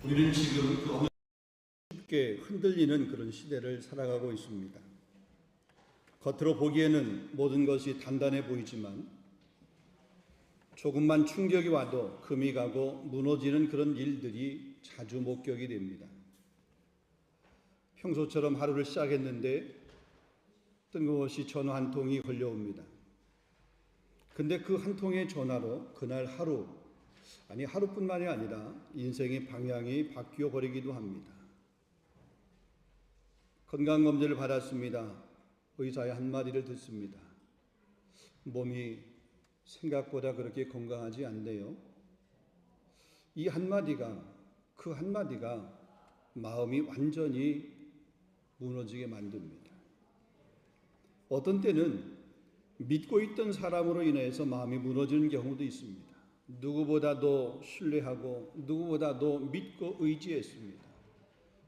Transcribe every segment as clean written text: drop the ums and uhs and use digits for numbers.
우리는 지금 그 쉽게 흔들리는 그런 시대를 살아가고 있습니다. 겉으로 보기에는 모든 것이 단단해 보이지만 조금만 충격이 와도 금이 가고 무너지는 그런 일들이 자주 목격이 됩니다. 평소처럼 하루를 시작했는데 뜬금없이 전화 한 통이 걸려옵니다. 근데 그 한 통의 전화로 그날 하루뿐만이 아니라 인생의 방향이 바뀌어 버리기도 합니다. 건강검진을 받았습니다. 의사의 한마디를 듣습니다. 몸이 생각보다 그렇게 건강하지 않네요. 그 한마디가 마음이 완전히 무너지게 만듭니다. 어떤 때는 믿고 있던 사람으로 인해서 마음이 무너지는 경우도 있습니다. 누구보다도 신뢰하고 누구보다도 믿고 의지했습니다.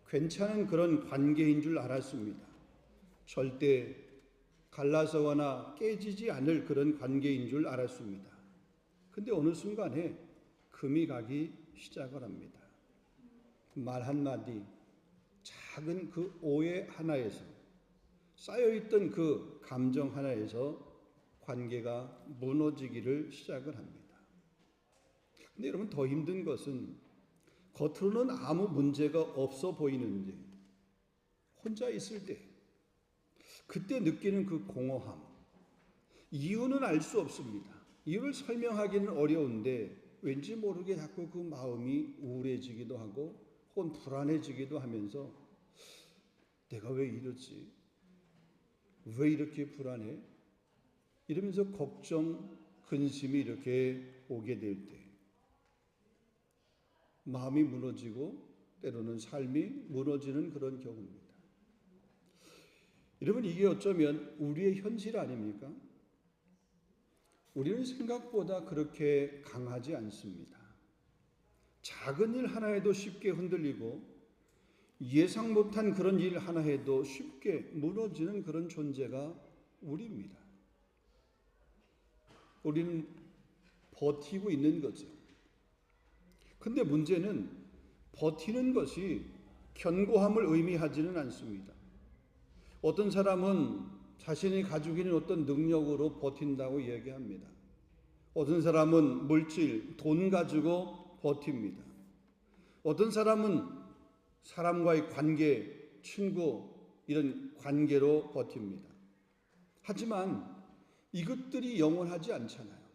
괜찮은 그런 관계인 줄 알았습니다. 절대 갈라서거나 깨지지 않을 그런 관계인 줄 알았습니다. 근데 어느 순간에 금이 가기 시작을 합니다. 말 한마디, 작은 그 오해 하나에서, 쌓여있던 그 감정 하나에서 관계가 무너지기를 시작을 합니다. 근데 여러분, 더 힘든 것은 겉으로는 아무 문제가 없어 보이는데 혼자 있을 때 그때 느끼는 그 공허함, 이유는 알 수 없습니다. 이유를 설명하기는 어려운데 왠지 모르게 자꾸 그 마음이 우울해지기도 하고 혹은 불안해지기도 하면서 내가 왜 이러지? 왜 이렇게 불안해? 이러면서 걱정, 근심이 이렇게 오게 될 때 마음이 무너지고 때로는 삶이 무너지는 그런 경우입니다. 여러분, 이게 어쩌면 우리의 현실 아닙니까? 우리는 생각보다 그렇게 강하지 않습니다. 작은 일 하나에도 쉽게 흔들리고 예상 못한 그런 일 하나에도 쉽게 무너지는 그런 존재가 우리입니다. 우리는 버티고 있는 거죠. 근데 문제는 버티는 것이 견고함을 의미하지는 않습니다. 어떤 사람은 자신이 가지고 있는 어떤 능력으로 버틴다고 이야기합니다. 어떤 사람은 물질, 돈 가지고 버팁니다. 어떤 사람은 사람과의 관계, 친구, 이런 관계로 버팁니다. 하지만 이것들이 영원하지 않잖아요.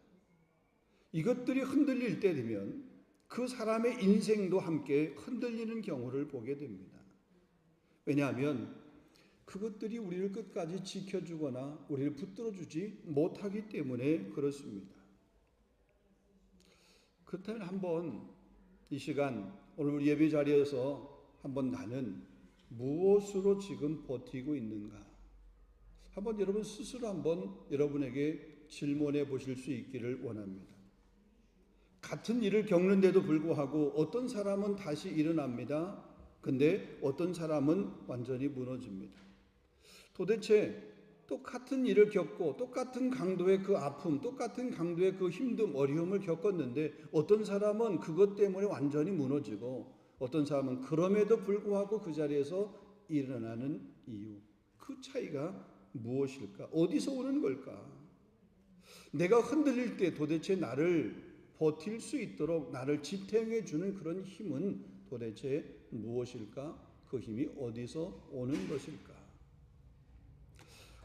이것들이 흔들릴 때 되면 그 사람의 인생도 함께 흔들리는 경우를 보게 됩니다. 왜냐하면 그것들이 우리를 끝까지 지켜주거나 우리를 붙들어주지 못하기 때문에 그렇습니다. 그렇다면 한번 이 시간 오늘 우리 예배 자리에서 한번 나는 무엇으로 지금 버티고 있는가? 한번 여러분 스스로 한번 여러분에게 질문해 보실 수 있기를 원합니다. 같은 일을 겪는데도 불구하고 어떤 사람은 다시 일어납니다. 근데 어떤 사람은 완전히 무너집니다. 도대체 똑같은 일을 겪고 똑같은 강도의 그 아픔, 똑같은 강도의 그 힘듦, 어려움을 겪었는데 어떤 사람은 그것 때문에 완전히 무너지고 어떤 사람은 그럼에도 불구하고 그 자리에서 일어나는 이유, 그 차이가 무엇일까? 어디서 오는 걸까? 내가 흔들릴 때 도대체 나를 버틸 수 있도록 나를 지탱해 주는 그런 힘은 도대체 무엇일까? 그 힘이 어디서 오는 것일까?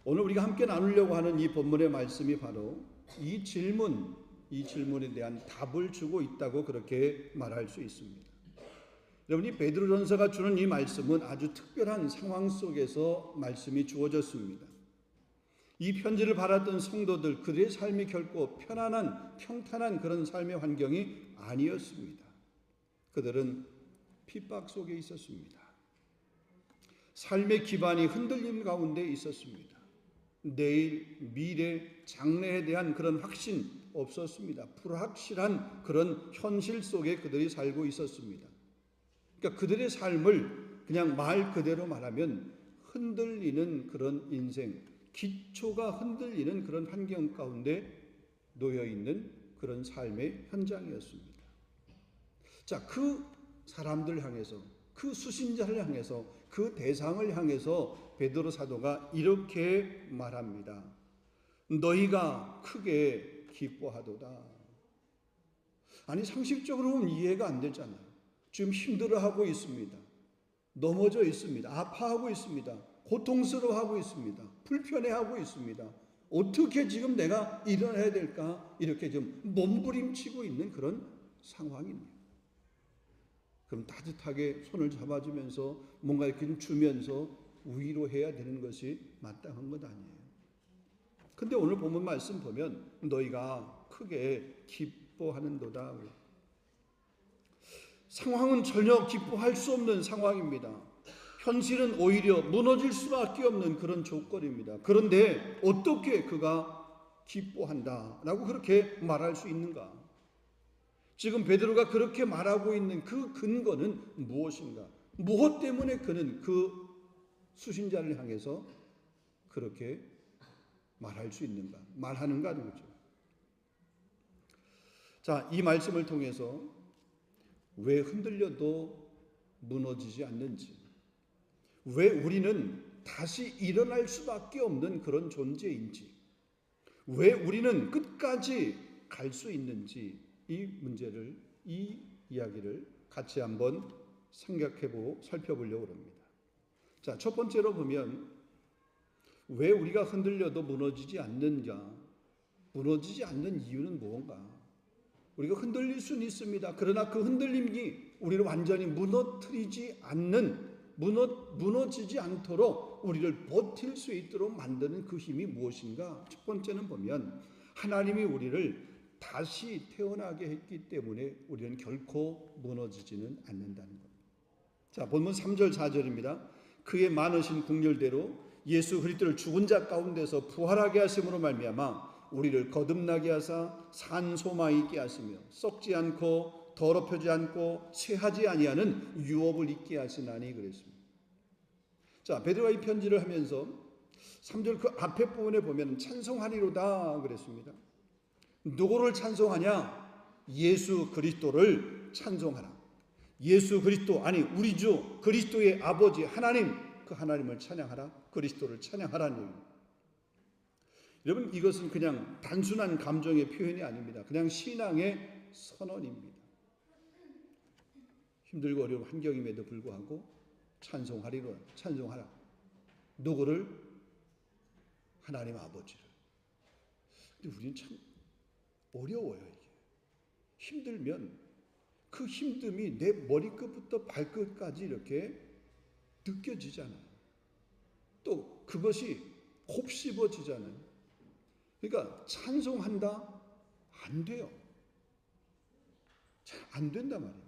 오늘 우리가 함께 나누려고 하는 이 본문의 말씀이 바로 이 질문에 대한 답을 주고 있다고 그렇게 말할 수 있습니다. 여러분이 베드로전서가 주는 이 말씀은 아주 특별한 상황 속에서 말씀이 주어졌습니다. 이 편지를 받았던 성도들, 그들의 삶이 결코 편안한, 평탄한 그런 삶의 환경이 아니었습니다. 그들은 핍박 속에 있었습니다. 삶의 기반이 흔들림 가운데 있었습니다. 내일, 미래, 장래에 대한 그런 확신 없었습니다. 불확실한 그런 현실 속에 그들이 살고 있었습니다. 그러니까 그들의 삶을 그냥 말 그대로 말하면 흔들리는 그런 인생, 기초가 흔들리는 그런 환경 가운데 놓여 있는 그런 삶의 현장이었습니다. 자, 그 사람들 향해서, 그 수신자를 향해서, 그 대상을 향해서 베드로 사도가 이렇게 말합니다. 너희가 크게 기뻐하도다. 아니, 상식적으로 보면 이해가 안 되잖아요. 지금 힘들어하고 있습니다. 넘어져 있습니다. 아파하고 있습니다. 고통스러워하고 있습니다. 불편해하고 있습니다. 어떻게 지금 내가 일어나야 될까? 이렇게 좀 몸부림치고 있는 그런 상황입니다. 그럼 따뜻하게 손을 잡아주면서 뭔가 이렇게 좀 주면서 위로해야 되는 것이 마땅한 것 아니에요. 근데 오늘 본문 말씀 보면 너희가 크게 기뻐하는도다. 상황은 전혀 기뻐할 수 없는 상황입니다. 현실은 오히려 무너질 수밖에 없는 그런 조건입니다. 그런데 어떻게 그가 기뻐한다라고 그렇게 말할 수 있는가? 지금 베드로가 그렇게 말하고 있는 그 근거는 무엇인가? 무엇 때문에 그는 그 수신자를 향해서 그렇게 말할 수 있는가? 말하는가? 그렇죠. 자, 이 말씀을 통해서 왜 흔들려도 무너지지 않는지, 왜 우리는 다시 일어날 수밖에 없는 그런 존재인지, 왜 우리는 끝까지 갈 수 있는지, 이 문제를, 이 이야기를 같이 한번 생각해보고 살펴보려고 합니다. 자, 첫 번째로 보면 왜 우리가 흔들려도 무너지지 않는가? 무너지지 않는 이유는 무언가? 우리가 흔들릴 수는 있습니다. 그러나 그 흔들림이 우리를 완전히 무너뜨리지 않는, 무너지지 않도록 우리를 버틸 수 있도록 만드는 그 힘이 무엇인가? 첫 번째는 보면 하나님이 우리를 다시 태어나게 했기 때문에 우리는 결코 무너지지는 않는다는 것. 자, 본문 3절 4절입니다. 그의 많으신 긍휼대로 예수 그리스도를 죽은 자 가운데서 부활하게 하심으로 말미암아 우리를 거듭나게 하사 산소마 있게 하시며 썩지 않고 더럽혀지 않고 쇠하지 아니하는 유업을 있게 하시나니 그랬습니다. 자, 베드로가 이 편지를 하면서 3절 그 앞에 부분에 보면 찬송하리로다 그랬습니다. 누구를 찬송하냐? 예수 그리스도를 찬송하라. 예수 그리스도, 아니 우리 주 그리스도의 아버지 하나님, 그 하나님을 찬양하라. 그리스도를 찬양하라는 얘기입니다. 여러분, 이것은 그냥 단순한 감정의 표현이 아닙니다. 그냥 신앙의 선언입니다. 힘들고 어려운 환경임에도 불구하고 찬송하리로, 찬송하라. 누구를? 하나님 아버지를. 근데 우리는 참 어려워요. 이게 힘들면 그 힘듦이 내 머리끝부터 발끝까지 이렇게 느껴지잖아요. 또 그것이 곱씹어지잖아요. 그러니까 찬송한다? 안 돼요. 잘 안 된단 말이에요.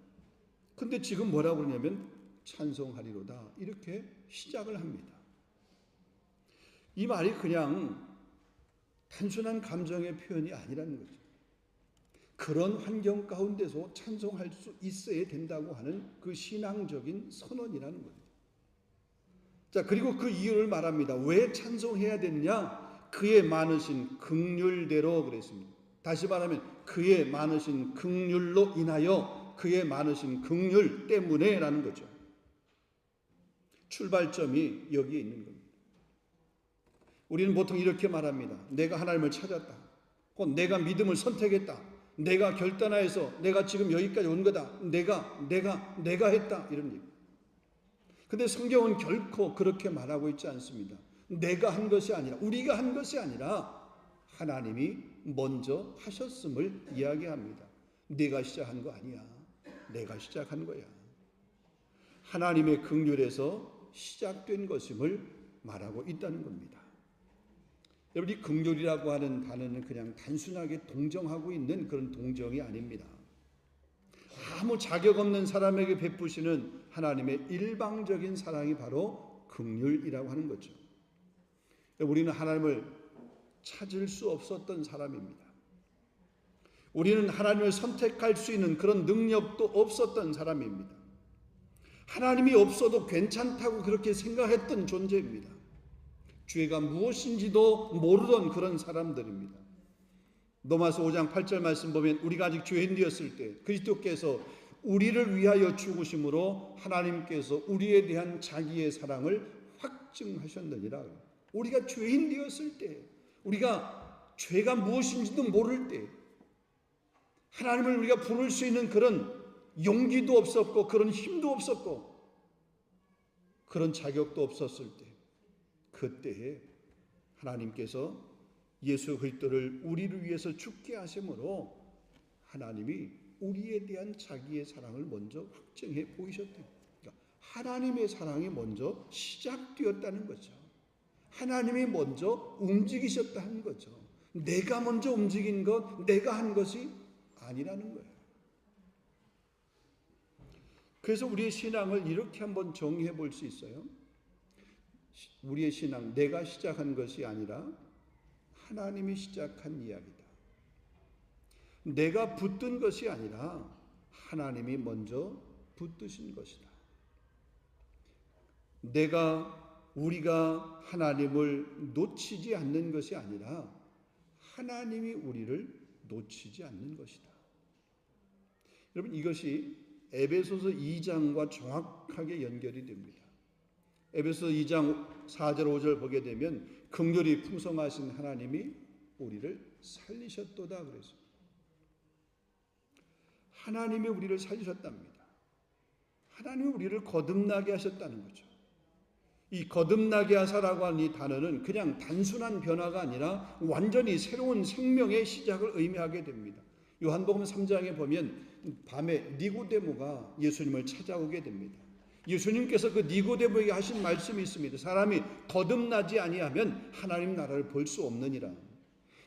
근데 지금 뭐라고 그러냐면 찬송하리로다 이렇게 시작을 합니다. 이 말이 그냥 단순한 감정의 표현이 아니라는 거죠. 그런 환경 가운데서 찬송할 수 있어야 된다고 하는 그 신앙적인 선언이라는 거죠. 자, 그리고 그 이유를 말합니다. 왜 찬송해야 되느냐? 그의 많으신 긍휼대로 그랬습니다. 다시 말하면 그의 많으신 긍휼로 인하여, 그의 많으신 긍휼 때문에라는 거죠. 출발점이 여기에 있는 겁니다. 우리는 보통 이렇게 말합니다. 내가 하나님을 찾았다. 곧 내가 믿음을 선택했다. 내가 결단하여서 내가 지금 여기까지 온 거다. 내가 했다. 이런 얘기. 근데 성경은 결코 그렇게 말하고 있지 않습니다. 내가 한 것이 아니라, 우리가 한 것이 아니라 하나님이 먼저 하셨음을 이야기합니다. 네가 시작한 거 아니야. 내가 시작한 거야. 하나님의 긍휼에서 시작된 것임을 말하고 있다는 겁니다. 여러분, 이 긍휼이라고 하는 단어는 그냥 단순하게 동정하고 있는 그런 동정이 아닙니다. 아무 자격 없는 사람에게 베푸시는 하나님의 일방적인 사랑이 바로 긍휼이라고 하는 거죠. 우리는 하나님을 찾을 수 없었던 사람입니다. 우리는 하나님을 선택할 수 있는 그런 능력도 없었던 사람입니다. 하나님이 없어도 괜찮다고 그렇게 생각했던 존재입니다. 죄가 무엇인지도 모르던 그런 사람들입니다. 로마서 5장 8절 말씀 보면 우리가 아직 죄인되었을 때 그리스도께서 우리를 위하여 죽으심으로 하나님께서 우리에 대한 자기의 사랑을 확증하셨느니라. 우리가 죄인 되었을 때, 우리가 죄가 무엇인지도 모를 때, 하나님을 우리가 부를 수 있는 그런 용기도 없었고 그런 힘도 없었고 그런 자격도 없었을 때, 그때에 하나님께서 예수 그리스도를 우리를 위해서 죽게 하심으로 하나님이 우리에 대한 자기의 사랑을 먼저 확증해 보이셨대요. 그러니까 하나님의 사랑이 먼저 시작되었다는 거죠. 하나님이 먼저 움직이셨다는 거죠. 내가 먼저 움직인 것, 내가 한 것이 아니라는 거예요. 그래서 우리의 신앙을 이렇게 한번 정의해 볼 수 있어요. 우리의 신앙, 내가 시작한 것이 아니라 하나님이 시작한 이야기다. 내가 붙든 것이 아니라 하나님이 먼저 붙드신 것이다. 우리가 하나님을 놓치지 않는 것이 아니라 하나님이 우리를 놓치지 않는 것이다. 여러분, 이것이 에베소서 2장과 정확하게 연결이 됩니다. 에베소서 2장 4절 5절 보게 되면 긍휼이 풍성하신 하나님이 우리를 살리셨도다 그래서 하나님이 우리를 살리셨답니다. 하나님이 우리를 거듭나게 하셨다는 거죠. 이 거듭나게 하사라고 하는 이 단어는 그냥 단순한 변화가 아니라 완전히 새로운 생명의 시작을 의미하게 됩니다. 요한복음 3장에 보면 밤에 니고데모가 예수님을 찾아오게 됩니다. 예수님께서 그 니고데모에게 하신 말씀이 있습니다. 사람이 거듭나지 아니하면 하나님 나라를 볼 수 없느니라.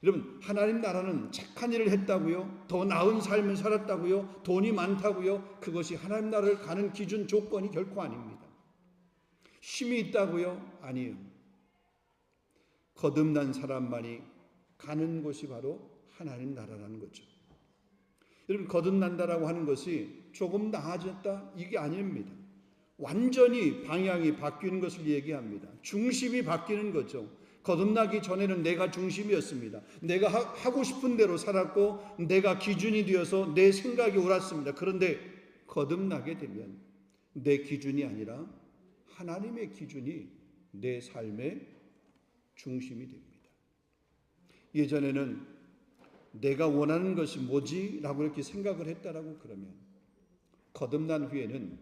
여러분, 하나님 나라는 착한 일을 했다고요? 더 나은 삶을 살았다고요? 돈이 많다고요? 그것이 하나님 나라를 가는 기준 조건이 결코 아닙니다. 힘이 있다고요? 아니에요. 거듭난 사람만이 가는 곳이 바로 하나님 나라라는 거죠. 여러분, 거듭난다라고 하는 것이 조금 나아졌다? 이게 아닙니다. 완전히 방향이 바뀌는 것을 얘기합니다. 중심이 바뀌는 거죠. 거듭나기 전에는 내가 중심이었습니다. 내가 하고 싶은 대로 살았고 내가 기준이 되어서 내 생각이 옳았습니다. 그런데 거듭나게 되면 내 기준이 아니라 하나님의 기준이 내 삶의 중심이 됩니다. 예전에는 내가 원하는 것이 뭐지? 라고 이렇게 생각을 했다라고 그러면 거듭난 후에는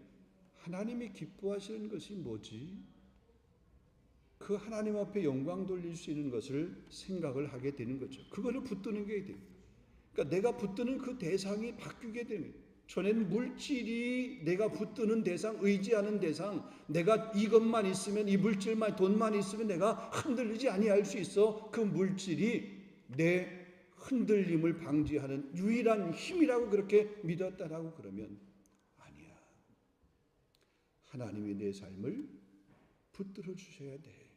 하나님이 기뻐하시는 것이 뭐지? 그 하나님 앞에 영광 돌릴 수 있는 것을 생각을 하게 되는 거죠. 그거를 붙드는 게 돼요. 그러니까 내가 붙드는 그 대상이 바뀌게 됩니다. 전에는 물질이 내가 붙드는 대상, 의지하는 대상, 내가 이것만 있으면, 이 물질만, 돈만 있으면 내가 흔들리지 아니할 수 있어. 그 물질이 내 흔들림을 방지하는 유일한 힘이라고 그렇게 믿었다라고 그러면 아니야. 하나님이 내 삶을 붙들어 주셔야 돼.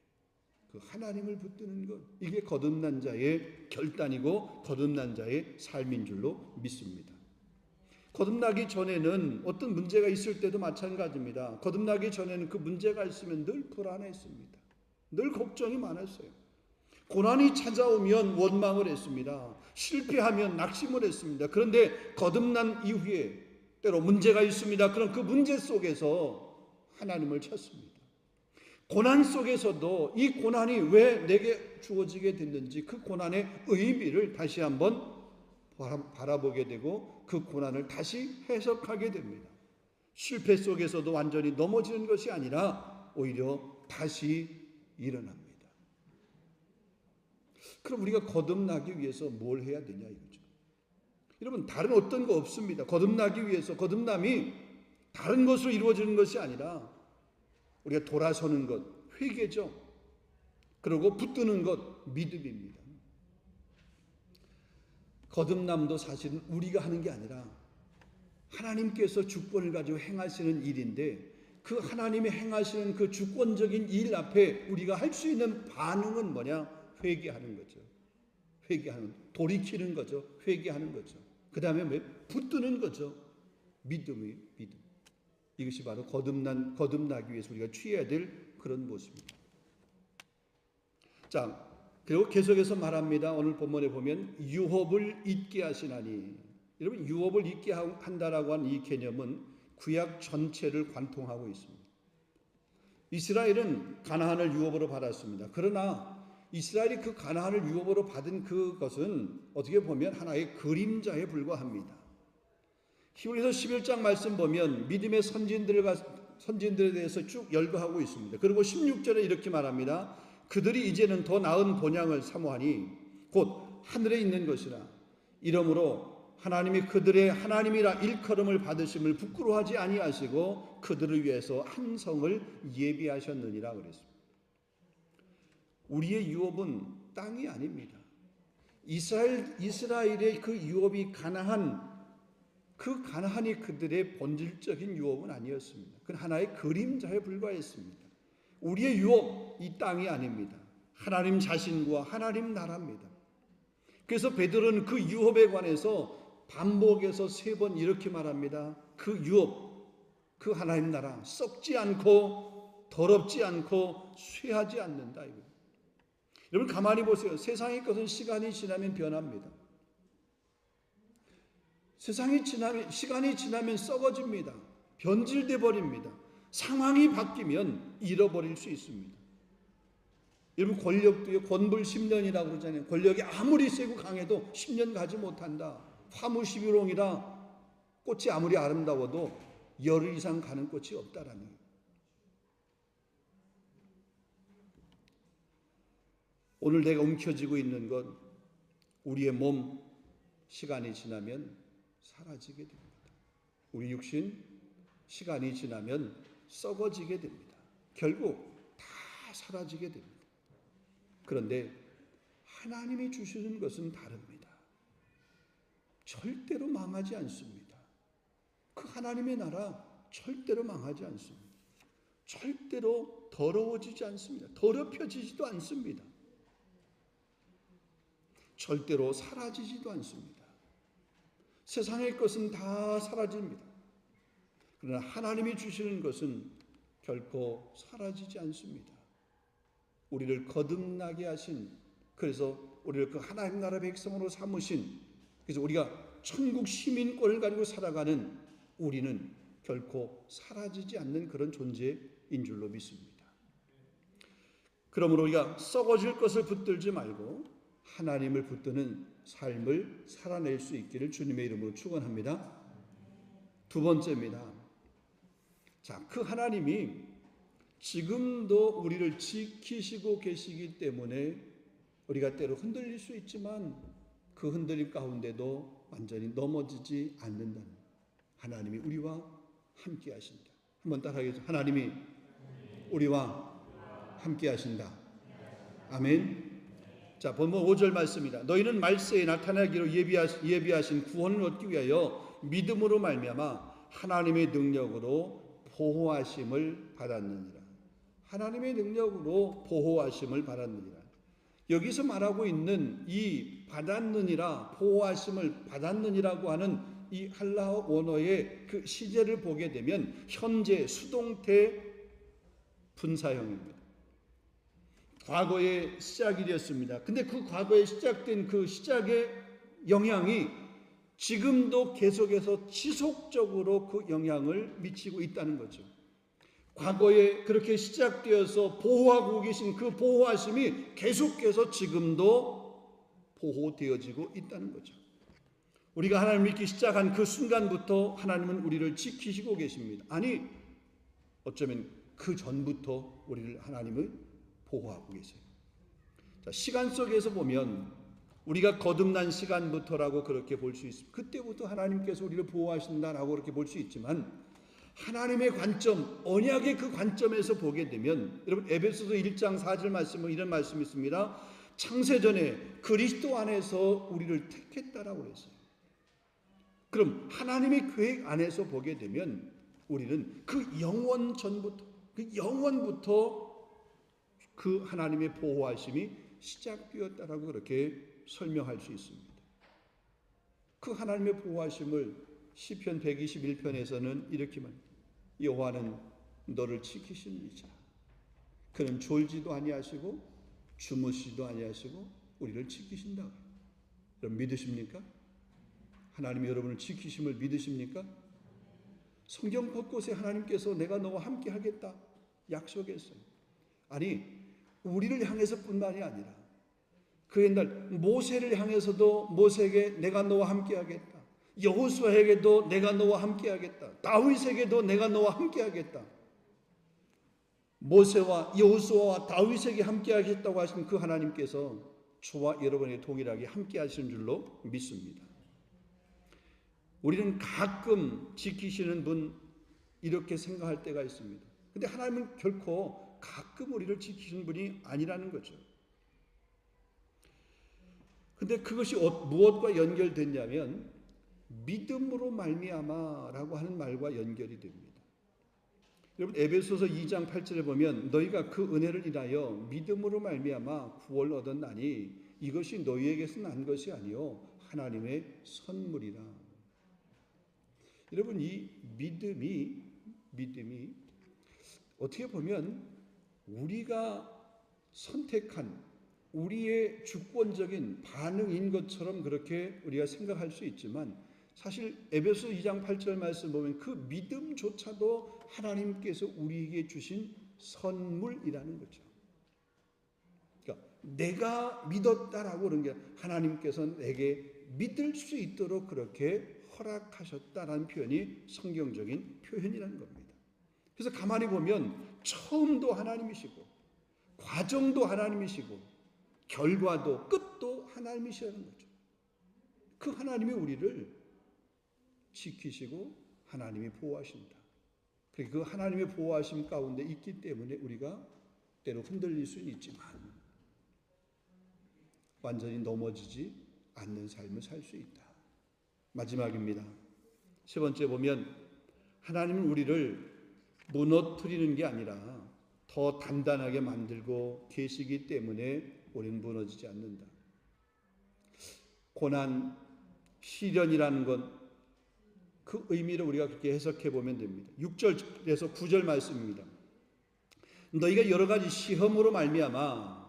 그 하나님을 붙드는 것, 이게 거듭난 자의 결단이고 거듭난 자의 삶인 줄로 믿습니다. 거듭나기 전에는 어떤 문제가 있을 때도 마찬가지입니다. 거듭나기 전에는 그 문제가 있으면 늘 불안했습니다. 늘 걱정이 많았어요. 고난이 찾아오면 원망을 했습니다. 실패하면 낙심을 했습니다. 그런데 거듭난 이후에 때로 문제가 있습니다. 그럼 그 문제 속에서 하나님을 찾습니다. 고난 속에서도 이 고난이 왜 내게 주어지게 됐는지 그 고난의 의미를 다시 한번 바라보게 되고 그 고난을 다시 해석하게 됩니다. 실패 속에서도 완전히 넘어지는 것이 아니라 오히려 다시 일어납니다. 그럼 우리가 거듭나기 위해서 뭘 해야 되냐 이거죠. 여러분, 다른 어떤 거 없습니다. 거듭나기 위해서 거듭남이 다른 것으로 이루어지는 것이 아니라 우리가 돌아서는 것, 회개죠. 그리고 붙드는 것, 믿음입니다. 거듭남도 사실은 우리가 하는 게 아니라 하나님께서 주권을 가지고 행하시는 일인데 그 하나님이 행하시는 그 주권적인 일 앞에 우리가 할 수 있는 반응은 뭐냐? 회개하는 거죠. 회개하는, 돌이키는 거죠. 회개하는 거죠. 그 다음에 붙드는 거죠. 믿음. 이것이 바로 거듭나기 위해서 우리가 취해야 될 그런 모습입니다. 자, 그리고 계속해서 말합니다. 오늘 본문에 보면 유업을 잊게 하시나니. 여러분 유업을 잊게 한다라고 하는 이 개념은 구약 전체를 관통하고 있습니다. 이스라엘은 가나안을 유업으로 받았습니다. 그러나 이스라엘이 그 가나안을 유업으로 받은 그것은 어떻게 보면 하나의 그림자에 불과합니다. 히브리서 11장 말씀 보면 믿음의 선진들에 대해서 쭉 열거하고 있습니다. 그리고 16절에 이렇게 말합니다. 그들이 이제는 더 나은 본향을 사모하니 곧 하늘에 있는 것이라. 이러므로 하나님이 그들의 하나님이라 일컬음을 받으심을 부끄러워하지 아니하시고 그들을 위해서 한 성을 예비하셨느니라 그랬습니다. 우리의 유업은 땅이 아닙니다. 이스라엘의 그 유업이 그 가나안이 그들의 본질적인 유업은 아니었습니다. 그건 하나의 그림자에 불과했습니다. 우리의 유업, 이 땅이 아닙니다. 하나님 자신과 하나님 나라입니다. 그래서 베드로는 그 유업에 관해서 반복해서 3번 이렇게 말합니다. 그 유업, 그 하나님 나라 썩지 않고 더럽지 않고 쇠하지 않는다. 이거. 여러분 가만히 보세요. 세상의 것은 시간이 지나면 변합니다. 시간이 지나면 썩어집니다. 변질돼 버립니다. 상황이 바뀌면 잃어버릴 수 있습니다. 여러분 권력도요, 권불 10년이라고 그러잖아요. 권력이 아무리 세고 강해도 10년 가지 못한다. 화무시비롱이라 꽃이 아무리 아름다워도 열흘 이상 가는 꽃이 없다라는 거예요. 오늘 내가 움켜쥐고 있는 것, 우리의 몸, 시간이 지나면 사라지게 됩니다. 우리 육신, 시간이 지나면 썩어지게 됩니다. 결국 다 사라지게 됩니다. 그런데 하나님이 주시는 것은 다릅니다. 절대로 망하지 않습니다. 그 하나님의 나라 절대로 망하지 않습니다. 절대로 더러워지지 않습니다. 더럽혀지지도 않습니다. 절대로 사라지지도 않습니다. 세상의 것은 다 사라집니다. 그러나 하나님이 주시는 것은 결코 사라지지 않습니다. 우리를 거듭나게 하신, 그래서 우리를 그 하나님 나라 백성으로 삼으신, 그래서 우리가 천국 시민권을 가지고 살아가는 우리는 결코 사라지지 않는 그런 존재인 줄로 믿습니다. 그러므로 우리가 썩어질 것을 붙들지 말고 하나님을 붙드는 삶을 살아낼 수 있기를 주님의 이름으로 축원합니다. 2번째입니다. 자, 그 하나님이 지금도 우리를 지키시고 계시기 때문에 우리가 때로 흔들릴 수 있지만 그 흔들림 가운데도 완전히 넘어지지 않는다는, 하나님이 우리와 함께 하신다. 한번 따라하겠습니다. 하나님이 우리와 함께 하신다. 아멘. 자, 본문 5절 말씀입니다. 너희는 말세에 나타나기로 예비하신 구원을 얻기 위하여 믿음으로 말미암아 하나님의 능력으로 보호하심을 받았느니라. 하나님의 능력으로 보호하심을 받았느니라. 여기서 말하고 있는 이 받았느니라, 보호하심을 받았느니라고 하는 이 할라어 원어의 그 시제를 보게 되면 현재 수동태 분사형입니다. 과거에 시작이 되었습니다. 근데 그 과거에 시작된 그 시작의 영향이 지금도 계속해서 지속적으로 그 영향을 미치고 있다는 거죠. 과거에 그렇게 시작되어서 보호하고 계신 그 보호하심이 계속해서 지금도 보호되어지고 있다는 거죠. 우리가 하나님을 믿기 시작한 그 순간부터 하나님은 우리를 지키시고 계십니다. 아니, 어쩌면 그 전부터 우리를 하나님을 보호하고 계세요. 자, 시간 속에서 보면 우리가 거듭난 시간부터라고 그렇게 볼 수 있습니다. 그때부터 하나님께서 우리를 보호하신다라고 그렇게 볼 수 있지만 하나님의 관점, 언약의 그 관점에서 보게 되면, 여러분 에베소서 1장 4절 말씀은 이런 말씀이 있습니다. 창세전에 그리스도 안에서 우리를 택했다라고 했어요. 그럼 하나님의 계획 안에서 보게 되면 우리는 그 영원 전부터, 그 영원부터 그 하나님의 보호하심이 시작되었다라고 그렇게 설명할 수 있습니다. 그 하나님의 보호하심을 시편 121편에서는 이렇게 말합니다. 여호와는 너를 지키시는 이자. 그는 졸지도 아니하시고 주무시지도 아니하시고 우리를 지키신다. 여러분 믿으십니까? 하나님이 여러분을 지키심을 믿으십니까? 성경 곳곳에 하나님께서 내가 너와 함께 하겠다 약속했어요. 아니, 우리를 향해서뿐만이 아니라 그 옛날 모세를 향해서도 모세에게 내가 너와 함께 하겠다. 여호수아에게도 내가 너와 함께 하겠다. 다윗에게도 내가 너와 함께 하겠다. 모세와 여호수아와 다윗에게 함께 하겠다고 하신 그 하나님께서 저와 여러분에게 동일하게 함께 하시는 줄로 믿습니다. 우리는 가끔 지키시는 분 이렇게 생각할 때가 있습니다. 근데 하나님은 결코 가끔 우리를 지키시는 분이 아니라는 거죠. 근데 그것이 무엇과 연결됐냐면 믿음으로 말미암아라고 하는 말과 연결이 됩니다. 여러분 에베소서 2장 8절에 보면 너희가 그 은혜를 인하여 믿음으로 말미암아 구원을 얻었나니 이것이 너희에게서 난 것이 아니요 하나님의 선물이라. 여러분 이 믿음이 어떻게 보면 우리가 선택한 우리의 주권적인 반응인 것처럼 그렇게 우리가 생각할 수 있지만 사실 에베소 2장 8절 말씀 보면 그 믿음조차도 하나님께서 우리에게 주신 선물이라는 거죠. 그러니까 내가 믿었다라고 그런 게 하나님께서 내게 믿을 수 있도록 그렇게 허락하셨다라는 표현이 성경적인 표현이라는 겁니다. 그래서 가만히 보면 처음도 하나님이시고 과정도 하나님이시고 결과도 끝도 하나님이시라는 거죠. 그 하나님이 우리를 지키시고 하나님이 보호하신다. 그 하나님의 보호하심 가운데 있기 때문에 우리가 때로 흔들릴 수는 있지만 완전히 넘어지지 않는 삶을 살 수 있다. 마지막입니다. 세 번째 보면 하나님은 우리를 무너뜨리는 게 아니라 더 단단하게 만들고 계시기 때문에 우리는 무너지지 않는다. 고난, 시련이라는 것 그 의미를 우리가 그렇게 해석해 보면 됩니다. 6절에서 9절 말씀입니다. 너희가 여러 가지 시험으로 말미암아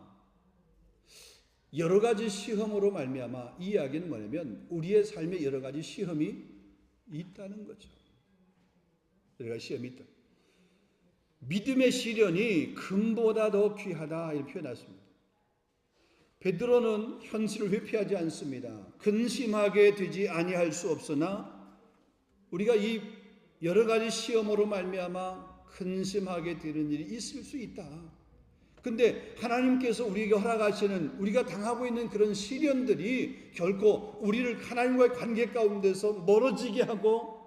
이 이야기는 뭐냐면 우리의 삶에 여러 가지 시험이 있다는 거죠. 여러 가지 시험이 있다. 믿음의 시련이 금보다 더 귀하다 이렇게 표현했습니다. 베드로는 현실을 회피하지 않습니다. 근심하게 되지 아니할 수 없으나 우리가 이 여러 가지 시험으로 말미암아 근심하게 되는 일이 있을 수 있다. 근데 하나님께서 우리에게 허락하시는 우리가 당하고 있는 그런 시련들이 결코 우리를 하나님과의 관계 가운데서 멀어지게 하고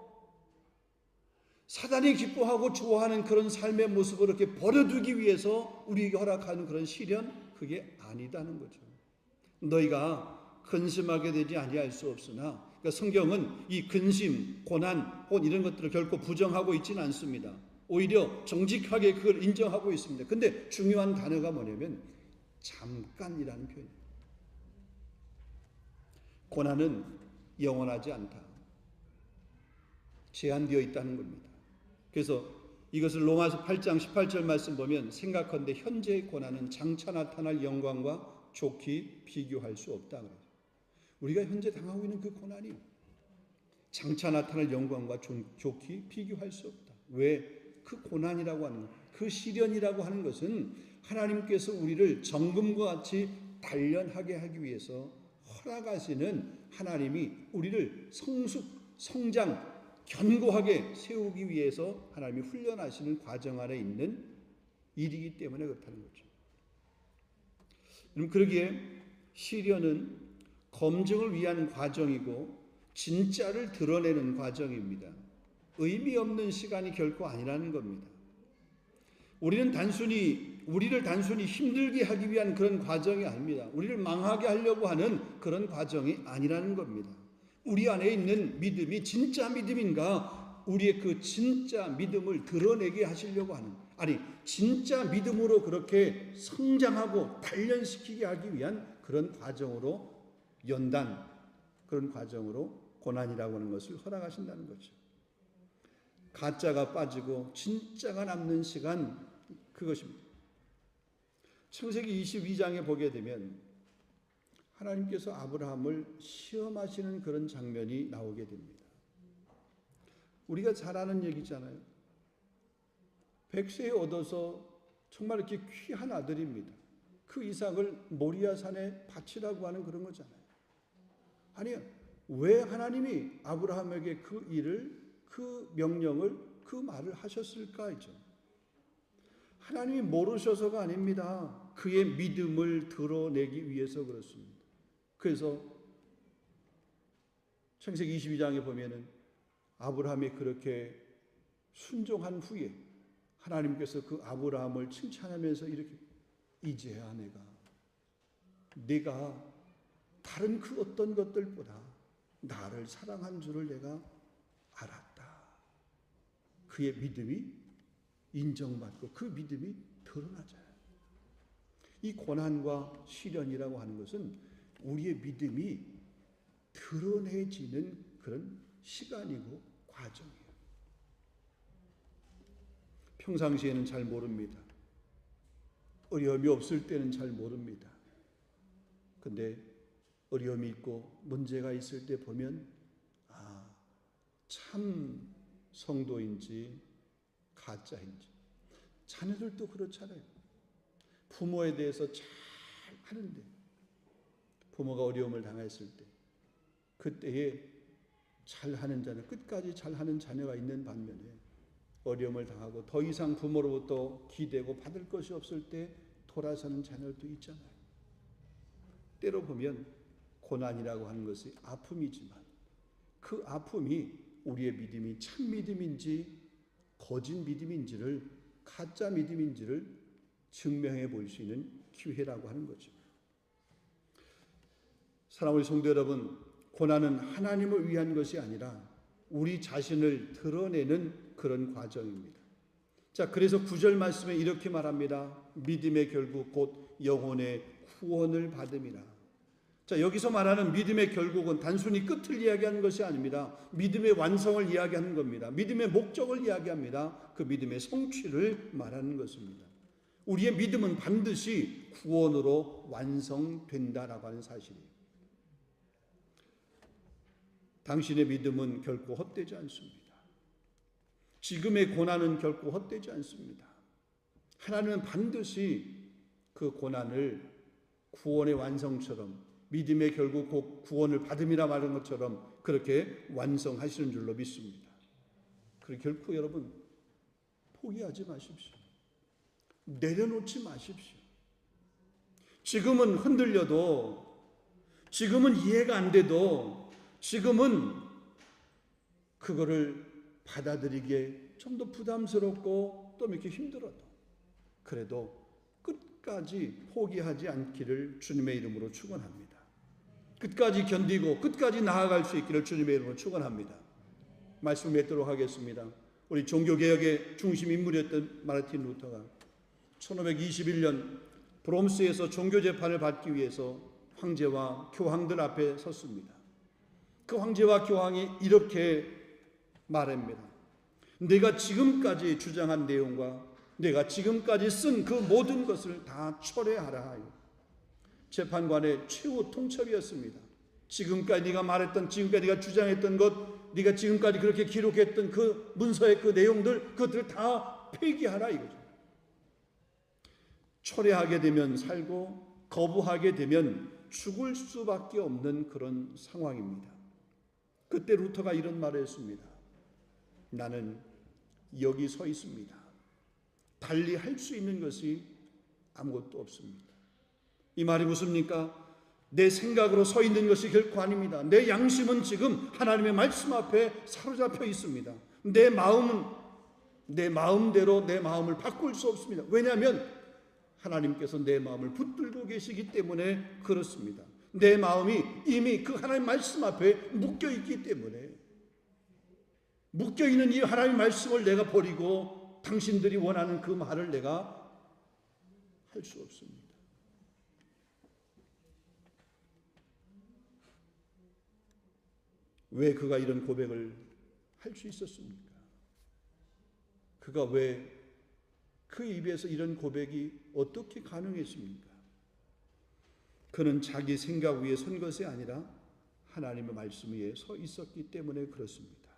사단이 기뻐하고 좋아하는 그런 삶의 모습을 이렇게 버려두기 위해서 우리에게 허락하는 그런 시련 그게 아니다는 거죠. 너희가 근심하게 되지 아니할 수 없으나 그러니까 성경은 이 근심, 고난, 혹은 이런 것들을 결코 부정하고 있지는 않습니다. 오히려 정직하게 그걸 인정하고 있습니다. 근데 중요한 단어가 뭐냐면 잠깐이라는 표현이에요. 고난은 영원하지 않다. 제한되어 있다는 겁니다. 그래서 이것을 로마서 8장 18절 말씀 보면 생각컨대 현재의 고난은 장차 나타날 영광과 좋게 비교할 수 없다 그래요. 우리가 현재 당하고 있는 그 고난이 장차 나타날 영광과 좋게 비교할 수 없다. 왜? 그 고난이라고 하는 것, 그 시련이라고 하는 것은 하나님께서 우리를 정금과 같이 단련하게 하기 위해서 허락하시는 하나님이 우리를 성장, 견고하게 세우기 위해서 하나님이 훈련하시는 과정 안에 있는 일이기 때문에 그렇다는 거죠. 그럼 그러기에 시련은 검증을 위한 과정이고 진짜를 드러내는 과정입니다. 의미 없는 시간이 결코 아니라는 겁니다. 우리를 단순히 힘들게 하기 위한 그런 과정이 아닙니다. 우리를 망하게 하려고 하는 그런 과정이 아니라는 겁니다. 우리 안에 있는 믿음이 진짜 믿음인가? 우리의 그 진짜 믿음을 드러내게 하시려고 하는, 아니 진짜 믿음으로 그렇게 성장하고 단련시키게 하기 위한 그런 과정으로 그런 과정으로 고난이라고 하는 것을 허락하신다는 거죠. 가짜가 빠지고 진짜가 남는 시간, 그것입니다. 창세기 22장에 보게 되면 하나님께서 아브라함을 시험하시는 그런 장면이 나오게 됩니다. 우리가 잘 아는 얘기잖아요. 백세에 얻어서 정말 이렇게 귀한 아들입니다. 그 이삭을 모리아산에 바치라고 하는 그런 거잖아요. 아니요. 왜 하나님이 아브라함에게 그 일을, 그 명령을, 그 말을 하셨을까이죠. 하나님이 모르셔서가 아닙니다. 그의 믿음을 드러내기 위해서 그렇습니다. 그래서 창세기 22장에 보면은 아브라함이 그렇게 순종한 후에 하나님께서 그 아브라함을 칭찬하면서 이렇게 이제야 내가 다른 그 어떤 것들보다 나를 사랑한 줄을 내가 알았다. 그의 믿음이 인정받고 그 믿음이 드러나잖아요. 이 고난과 시련이라고 하는 것은 우리의 믿음이 드러내지는 그런 시간이고 과정이에요. 평상시에는 잘 모릅니다. 어려움이 없을 때는 잘 모릅니다. 근데 어려움이 있고 문제가 있을 때 보면 참 성도인지 가짜인지. 자녀들도 그렇잖아요. 부모에 대해서 잘 하는데 부모가 어려움을 당했을 때 그때에 잘하는 자녀, 끝까지 잘하는 자녀가 있는 반면에 어려움을 당하고 더 이상 부모로부터 기대고 받을 것이 없을 때 돌아서는 자녀도 있잖아요. 때로 보면 고난이라고 하는 것이 아픔이지만 그 아픔이 우리의 믿음이 참 믿음인지 거짓 믿음인지를, 가짜 믿음인지를 증명해 볼 수 있는 기회라고 하는 거죠. 사랑하는 성도 여러분, 고난은 하나님을 위한 것이 아니라 우리 자신을 드러내는 그런 과정입니다. 자, 그래서 9절 말씀에 이렇게 말합니다. 믿음의 결국 곧 영혼의 구원을 받음이라. 자, 여기서 말하는 믿음의 결국은 단순히 끝을 이야기하는 것이 아닙니다. 믿음의 완성을 이야기하는 겁니다. 믿음의 목적을 이야기합니다. 그 믿음의 성취를 말하는 것입니다. 우리의 믿음은 반드시 구원으로 완성된다라고 하는 사실이에요. 당신의 믿음은 결코 헛되지 않습니다. 지금의 고난은 결코 헛되지 않습니다. 하나님은 반드시 그 고난을 구원의 완성처럼, 믿음의 결국 곧 구원을 받음이라 말한 것처럼 그렇게 완성하시는 줄로 믿습니다. 그리고 결코 여러분 포기하지 마십시오. 내려놓지 마십시오. 지금은 흔들려도, 지금은 이해가 안 돼도, 지금은 그거를 받아들이기에 좀 더 부담스럽고 또 이렇게 힘들어도 그래도 끝까지 포기하지 않기를 주님의 이름으로 축원합니다. 끝까지 견디고 끝까지 나아갈 수 있기를 주님의 이름으로 축원합니다. 말씀 맺도록 하겠습니다. 우리 종교개혁의 중심 인물이었던 마르틴 루터가 1521년 브롬스에서 종교재판을 받기 위해서 황제와 교황들 앞에 섰습니다. 그 황제와 교황이 이렇게 말합니다. 내가 지금까지 주장한 내용과 내가 지금까지 쓴 그 모든 것을 다 철회하라 하여 재판관의 최후 통첩이었습니다. 지금까지 네가 말했던, 지금까지 네가 주장했던 것, 네가 지금까지 그렇게 기록했던 그 문서의 그 내용들, 그것들을 다 폐기하라 이거죠. 철회하게 되면 살고 거부하게 되면 죽을 수밖에 없는 그런 상황입니다. 그때 루터가 이런 말을 했습니다. 나는 여기 서 있습니다. 달리 할 수 있는 것이 아무것도 없습니다. 이 말이 무엇입니까? 내 생각으로 서 있는 것이 결코 아닙니다. 내 양심은 지금 하나님의 말씀 앞에 사로잡혀 있습니다. 내 마음은 내 마음대로 내 마음을 바꿀 수 없습니다. 왜냐하면 하나님께서 내 마음을 붙들고 계시기 때문에 그렇습니다. 내 마음이 이미 그 하나님 말씀 앞에 묶여 있기 때문에, 묶여 있는 이 하나님 말씀을 내가 버리고 당신들이 원하는 그 말을 내가 할 수 없습니다. 왜 그가 이런 고백을 할 수 있었습니까? 그가 왜 그 입에서 이런 고백이 어떻게 가능했습니까? 그는 자기 생각 위에 선 것이 아니라 하나님의 말씀 위에 서 있었기 때문에 그렇습니다.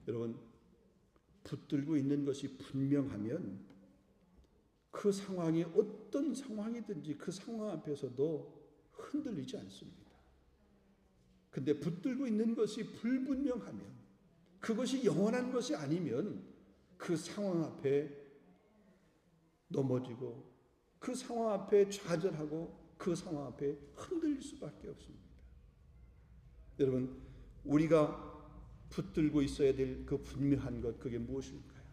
여러분, 붙들고 있는 것이 분명하면 그 상황이 어떤 상황이든지 그 상황 앞에서도 흔들리지 않습니다. 근데 붙들고 있는 것이 불분명하면, 그것이 영원한 것이 아니면 그 상황 앞에 넘어지고 그 상황 앞에 좌절하고 그 상황 앞에 흔들릴 수밖에 없습니다. 여러분, 우리가 붙들고 있어야 될 그 분명한 것, 그게 무엇일까요?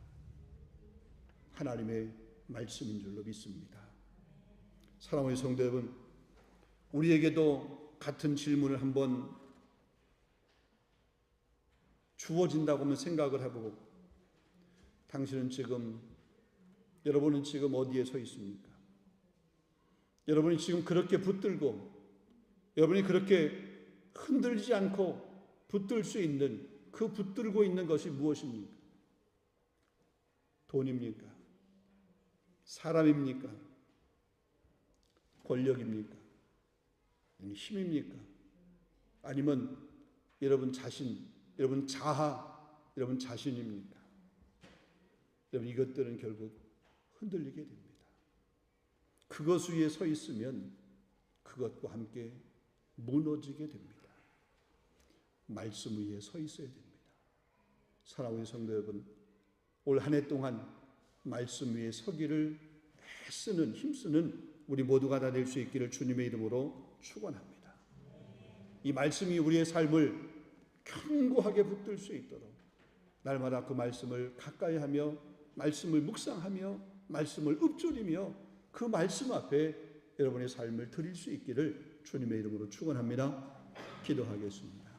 하나님의 말씀인 줄로 믿습니다. 사랑하는 성도 여러분, 우리에게도 같은 질문을 한번 주어진다고 하면 생각을 해보고, 여러분은 지금 어디에 서 있습니까? 여러분이 지금 그렇게 붙들고, 여러분이 그렇게 흔들리지 않고 붙들 수 있는 그 붙들고 있는 것이 무엇입니까? 돈입니까? 사람입니까? 권력입니까? 힘입니까? 아니면 여러분 자신, 여러분 자아, 여러분 자신입니까? 여러분, 이것들은 결국 흔들리게 됩니다. 그것 위에 서 있으면 그것과 함께 무너지게 됩니다. 말씀 위에 서 있어야 됩니다. 사랑하는 성도 여러분, 올 한 해 동안 말씀 위에 서기를 애쓰는, 힘쓰는 우리 모두가 다 될 수 있기를 주님의 이름으로 축원합니다. 이 말씀이 우리의 삶을 견고하게 붙들 수 있도록 날마다 그 말씀을 가까이 하며, 말씀을 묵상하며, 말씀을 읊조리며 그 말씀 앞에 여러분의 삶을 드릴 수 있기를 주님의 이름으로 축원합니다. 기도하겠습니다.